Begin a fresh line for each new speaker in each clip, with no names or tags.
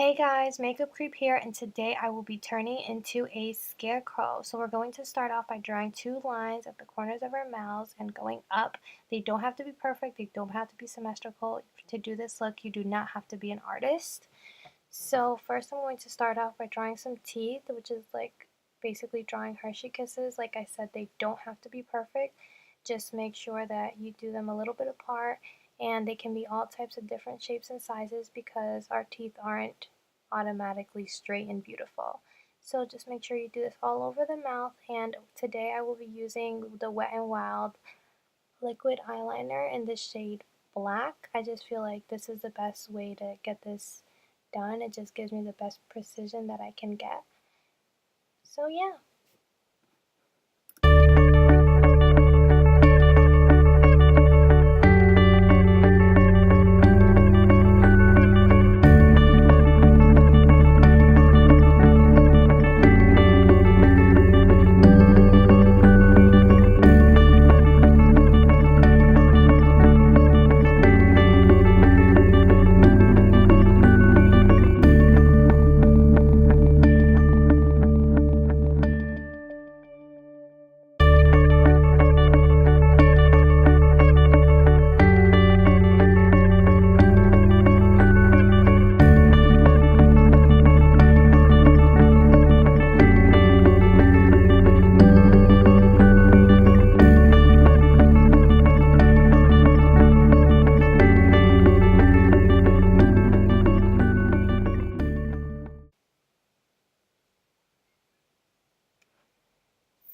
Hey guys, Makeup Creep here, and today I will be turning into a scarecrow. So we're going to start off by drawing two lines at the corners of our mouths and going up. They don't have to be perfect, they don't have to be symmetrical. To do this look, you do not have to be an artist. So first I'm going to start off by drawing some teeth, which is like basically drawing Hershey kisses. Like I said, they don't have to be perfect. Just make sure that you do them a little bit apart, and they can be all types of different shapes and sizes because our teeth aren't automatically straight and beautiful. So just make sure you do this all over the mouth, and today I will be using the Wet n Wild liquid eyeliner in the shade Black. I just feel like this is the best way to get this done. It just gives me the best precision that I can get. So yeah.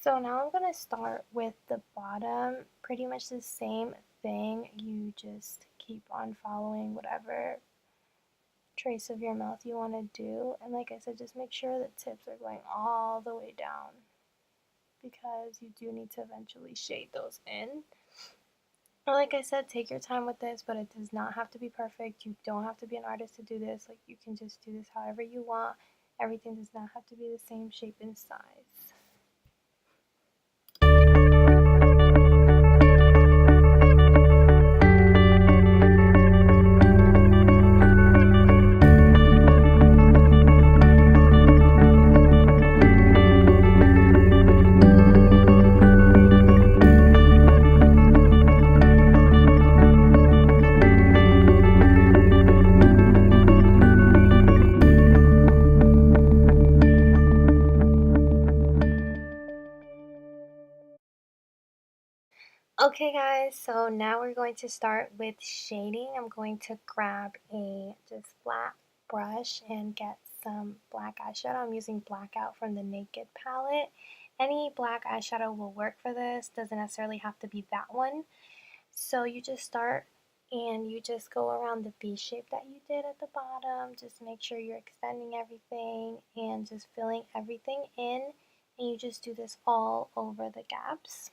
So now I'm going to start with the bottom, pretty much the same thing. You just keep on following whatever trace of your mouth you want to do. And like I said, just make sure the tips are going all the way down because you do need to eventually shade those in. Like I said, take your time with this, but it does not have to be perfect. You don't have to be an artist to do this. Like, you can just do this however you want. Everything does not have to be the same shape and size. Okay guys, so now we're going to start with shading. I'm going to grab a just flat brush and get some black eyeshadow. I'm using Blackout from the Naked palette. Any black eyeshadow will work for this, doesn't necessarily have to be that one. So you just start and you just go around the V shape that you did at the bottom. Just make sure you're extending everything and just filling everything in. And you just do this all over the gaps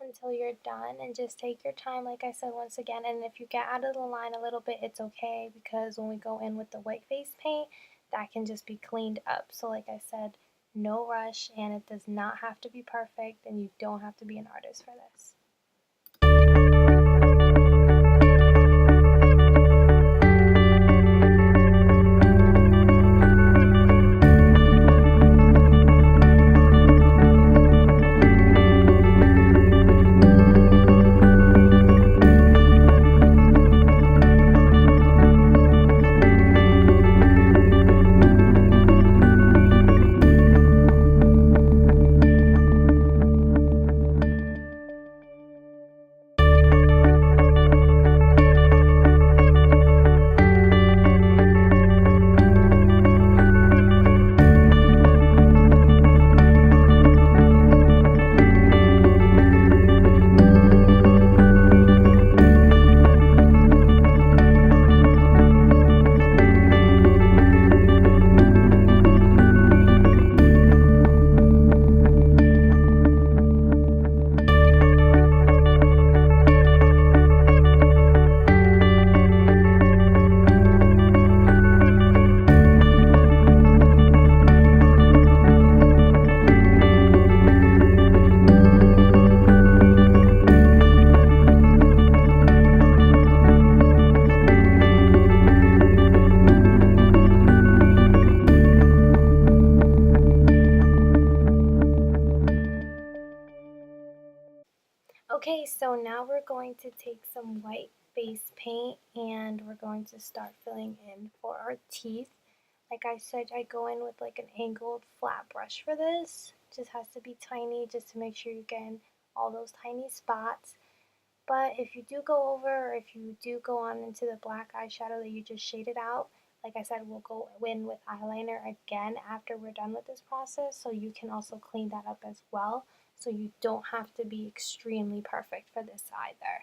until you're done, and just take your time, like I said once again. And if you get out of the line a little bit, it's okay, because when we go in with the white face paint, that can just be cleaned up. So like I said, no rush, and it does not have to be perfect, and you don't have to be an artist for this. so now we're going to take some white face paint and we're going to start filling in for our teeth. Like I said, I go in with like an angled flat brush for this. Just has to be tiny just to make sure you're getting all those tiny spots. But if you do go over, or if you do go on into the black eyeshadow that you just shaded out, like I said, we'll go in with eyeliner again after we're done with this process, so you can also clean that up as well, so you don't have to be extremely perfect for this either.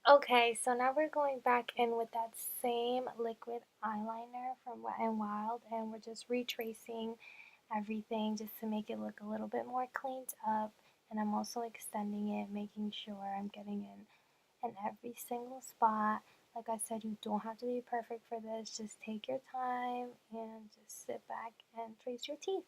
Okay, so now we're going back in with that same liquid eyeliner from Wet n Wild, and we're just retracing everything just to make it look a little bit more cleaned up. And I'm also extending it, making sure I'm getting in every single spot. Like I said, you don't have to be perfect for this. Just take your time and just sit back and trace your teeth.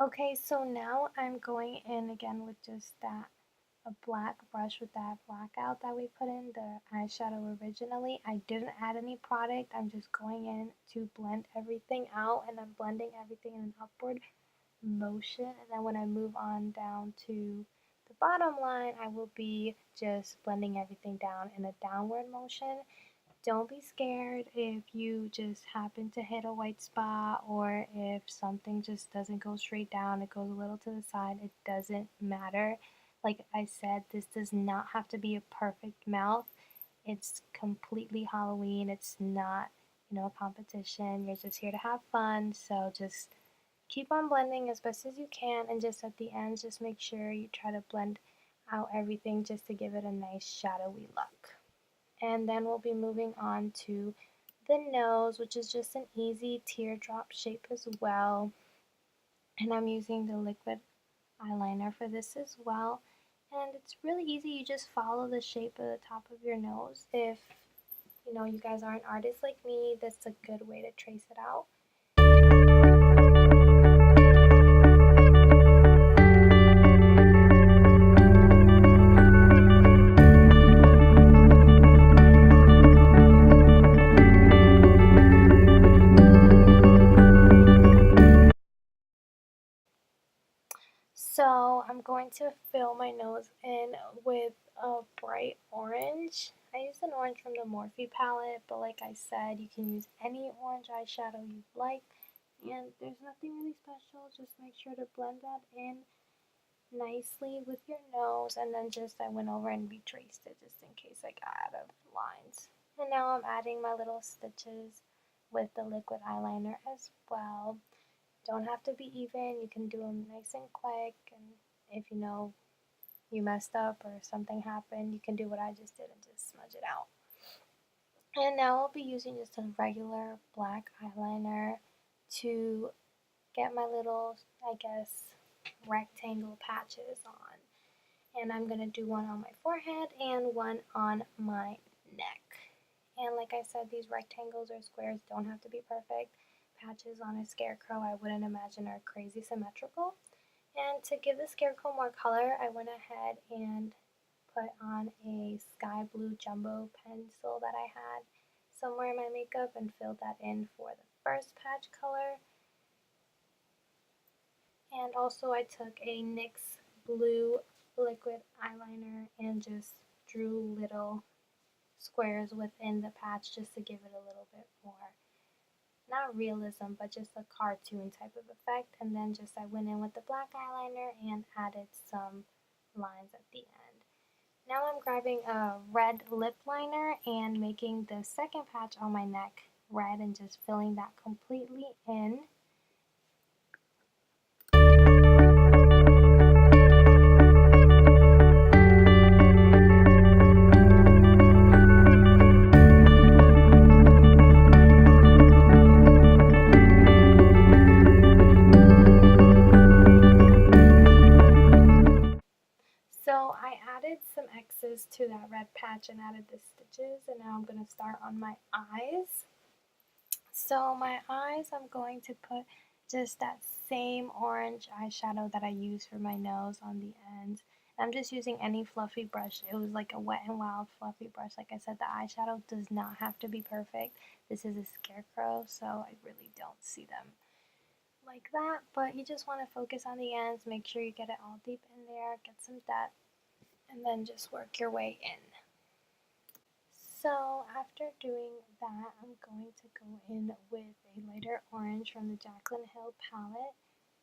Okay, so now I'm going in again with just a black brush with that blackout that we put in the eyeshadow originally. I didn't add any product. I'm just going in to blend everything out, and I'm blending everything in an upward motion, and then when I move on down to the bottom line, I will be just blending everything down in a downward motion. Don't be scared if you just happen to hit a white spot, or if something just doesn't go straight down, it goes a little to the side. It doesn't matter. Like I said, this does not have to be a perfect mouth. It's completely Halloween. It's not, a competition. You're just here to have fun. So just keep on blending as best as you can, and just at the end, just make sure you try to blend out everything just to give it a nice shadowy look. And then we'll be moving on to the nose, which is just an easy teardrop shape as well. And I'm using the liquid eyeliner for this as well. And it's really easy. You just follow the shape of the top of your nose. If you guys aren't artists like me, that's a good way to trace it out. So I'm going to fill my nose in with a bright orange. I used an orange from the Morphe palette, but like I said, you can use any orange eyeshadow you'd like. And there's nothing really special, just make sure to blend that in nicely with your nose, and then I went over and retraced it just in case I got out of lines. And now I'm adding my little stitches with the liquid eyeliner as well. Don't have to be even, you can do them nice and quick, and if you messed up or something happened, you can do what I just did and just smudge it out. And now I'll be using just a regular black eyeliner to get my little, I guess, rectangle patches on. And I'm going to do one on my forehead and one on my neck. And like I said, these rectangles or squares don't have to be perfect. Patches on a scarecrow, I wouldn't imagine, are crazy symmetrical. And to give the scarecrow more color, I went ahead and put on a sky blue jumbo pencil that I had somewhere in my makeup and filled that in for the first patch color. And also I took a NYX blue liquid eyeliner and just drew little squares within the patch just to give it a little bit more, not realism, but just a cartoon type of effect. And then I went in with the black eyeliner and added some lines at the end. Now I'm grabbing a red lip liner and making the second patch on my neck red and just filling that completely in. So I added some X's to that red patch and added the stitches, and now I'm going to start on my eyes. So my eyes, I'm going to put just that same orange eyeshadow that I use for my nose on the ends. I'm just using any fluffy brush. It was like a Wet n Wild fluffy brush. Like I said, the eyeshadow does not have to be perfect. This is a Scarecrow, so I really don't see them like that. But you just want to focus on the ends, make sure you get it all deep in there, get some depth, and then just work your way in. So after doing that, I'm going to go in with a lighter orange from the Jaclyn Hill palette.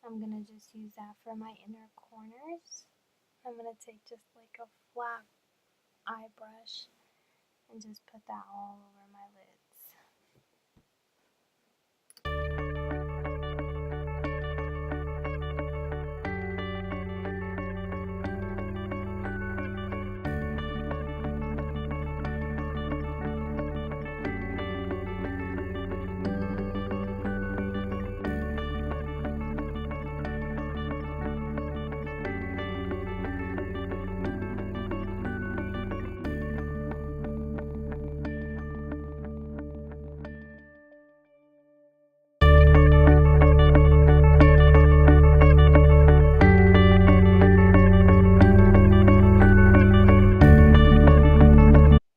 I'm going to just use that for my inner corners. I'm going to take just like a flat eye brush and just put that all over my lids.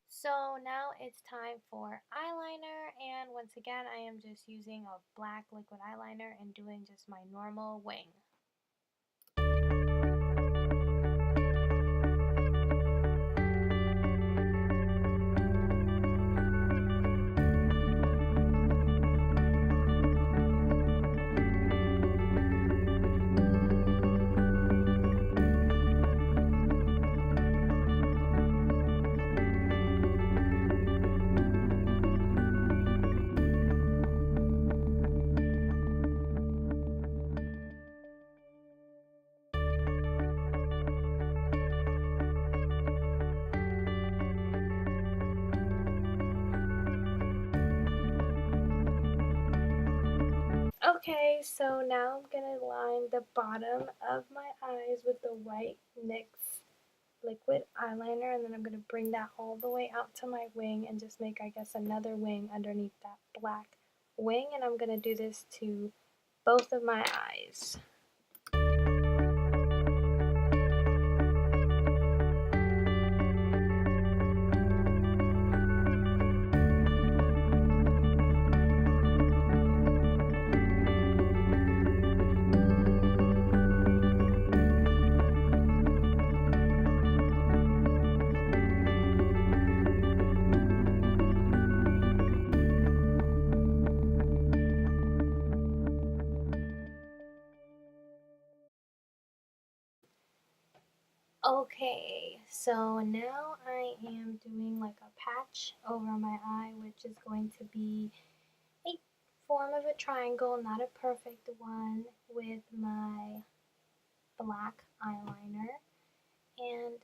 So now it's time for eyeliner, and once again I am just using a black liquid eyeliner and doing just my normal wing. Okay, so now I'm gonna line the bottom of my eyes with the white NYX liquid eyeliner, and then I'm gonna bring that all the way out to my wing and just make, I guess, another wing underneath that black wing, and I'm gonna do this to both of my eyes. Okay, so now I am doing like a patch over my eye, which is going to be a form of a triangle, not a perfect one, with my black eyeliner. And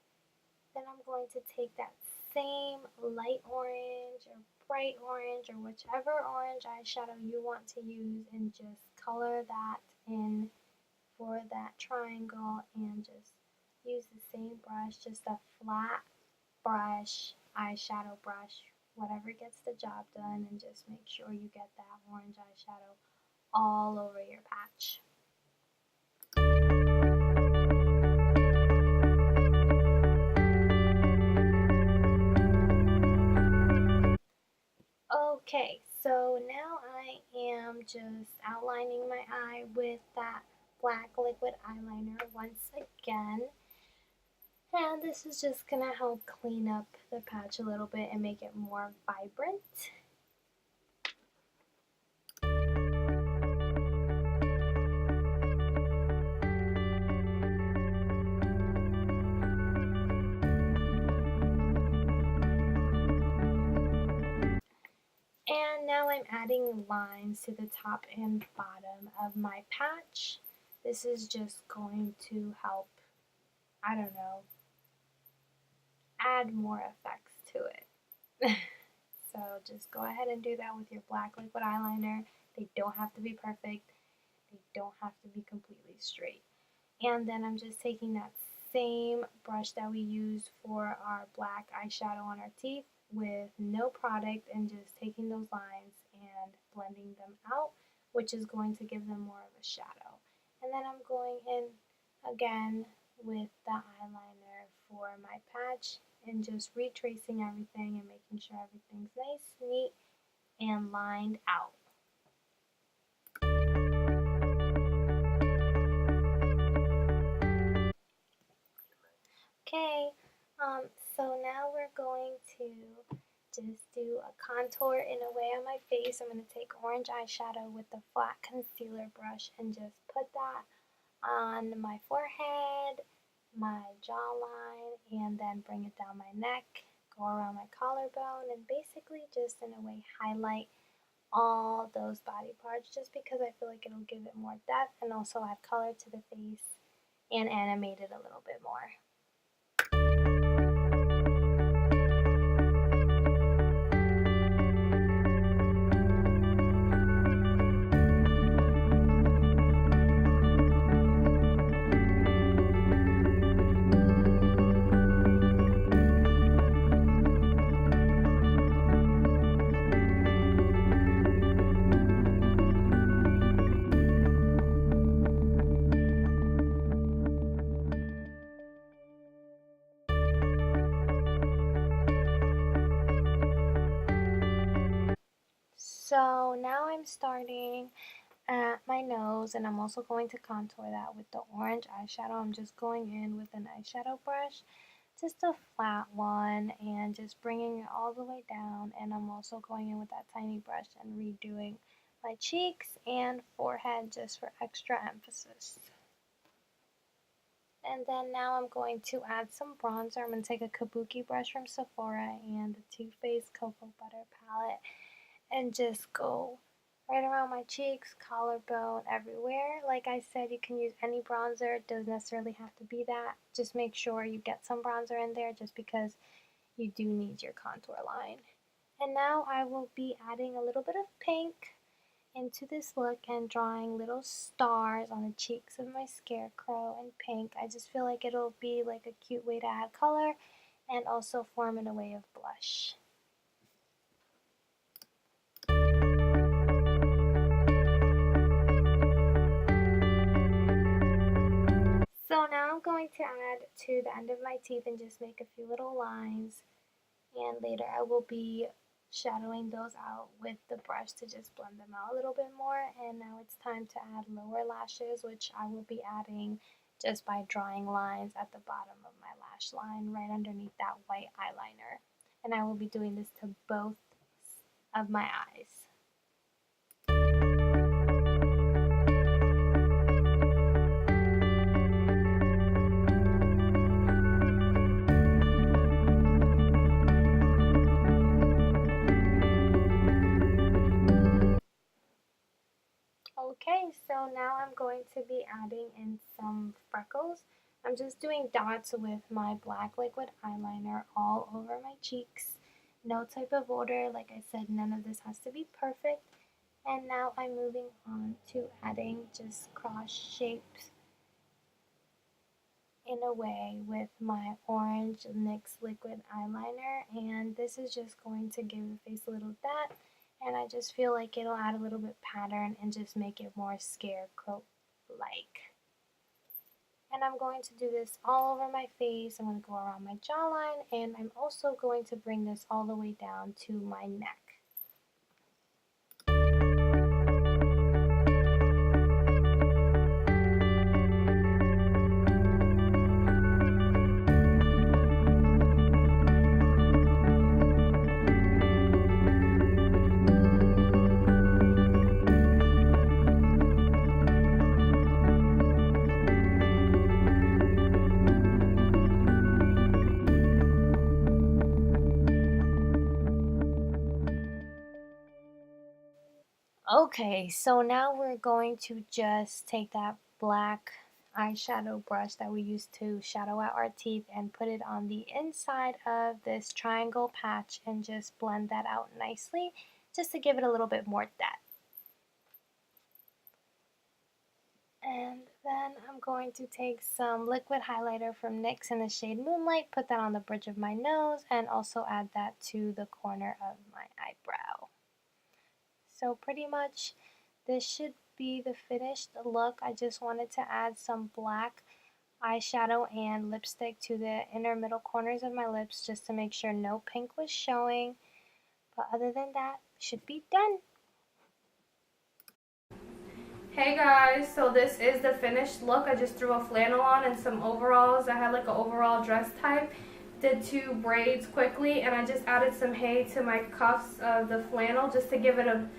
then I'm going to take that same light orange or bright orange or whichever orange eyeshadow you want to use and just color that in for that triangle, and just use the same brush, just a flat brush, eyeshadow brush, whatever gets the job done, and just make sure you get that orange eyeshadow all over your patch. Okay, so now I am just outlining my eye with that black liquid eyeliner once again. And this is just gonna help clean up the patch a little bit and make it more vibrant. And now I'm adding lines to the top and bottom of my patch. This is just going to help, I don't know, add more effects to it. So just go ahead and do that with your black liquid eyeliner. They don't have to be perfect. They don't have to be completely straight. And then I'm just taking that same brush that we used for our black eyeshadow on our teeth with no product, and just taking those lines and blending them out, which is going to give them more of a shadow. And then I'm going in again with the eyeliner for my patch and just retracing everything and making sure everything's nice, neat, and lined out. Okay, so now we're going to just do a contour in a way on my face. I'm going to take orange eyeshadow with the flat concealer brush and just put that on my forehead, my jawline, and then bring it down my neck, go around my collarbone, and basically just in a way highlight all those body parts, just because I feel like it'll give it more depth and also add color to the face and animate it a little bit more. So now I'm starting at my nose, and I'm also going to contour that with the orange eyeshadow. I'm just going in with an eyeshadow brush, just a flat one, and just bringing it all the way down. And I'm also going in with that tiny brush and redoing my cheeks and forehead just for extra emphasis. And then now I'm going to add some bronzer. I'm going to take a kabuki brush from Sephora and the Too Faced Cocoa Butter palette and just go right around my cheeks, collarbone, everywhere. Like I said, you can use any bronzer. It doesn't necessarily have to be that. Just make sure you get some bronzer in there, just because you do need your contour line. And now I will be adding a little bit of pink into this look and drawing little stars on the cheeks of my Scarecrow in pink. I just feel like it'll be like a cute way to add color and also form in a way of blush. So now I'm going to add to the end of my teeth and just make a few little lines, and later I will be shadowing those out with the brush to just blend them out a little bit more. And now it's time to add lower lashes, which I will be adding just by drawing lines at the bottom of my lash line right underneath that white eyeliner. And I will be doing this to both of my eyes. Okay, so now I'm going to be adding in some freckles. I'm just doing dots with my black liquid eyeliner all over my cheeks. No type of order, like I said, none of this has to be perfect. And now I'm moving on to adding just cross shapes in a way with my orange NYX liquid eyeliner, and this is just going to give the face a little dot, and I just feel like it'll add a little bit pattern and just make it more Scarecrow like. And I'm going to do this all over my face. I'm going to go around my jawline, and I'm also going to bring this all the way down to my neck. Okay, so now we're going to just take that black eyeshadow brush that we used to shadow out our teeth and put it on the inside of this triangle patch and just blend that out nicely just to give it a little bit more depth. And then I'm going to take some liquid highlighter from NYX in the shade Moonlight, put that on the bridge of my nose, and also add that to the corner of my eyebrow. So pretty much this should be the finished look. I just wanted to add some black eyeshadow and lipstick to the inner middle corners of my lips just to make sure no pink was showing. But other than that, should be done. Hey guys, so this is the finished look. I just threw a flannel on and some overalls. I had like an overall dress type. Did 2 braids quickly, and I just added some hay to my cuffs of the flannel just to give it a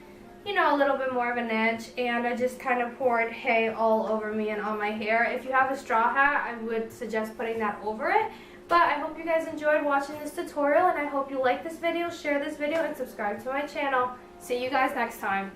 little bit more of an edge, and I just kind of poured hay all over me and on my hair. If you have a straw hat, I would suggest putting that over it. But I hope you guys enjoyed watching this tutorial, and I hope you like this video, share this video, and subscribe to my channel. See you guys next time.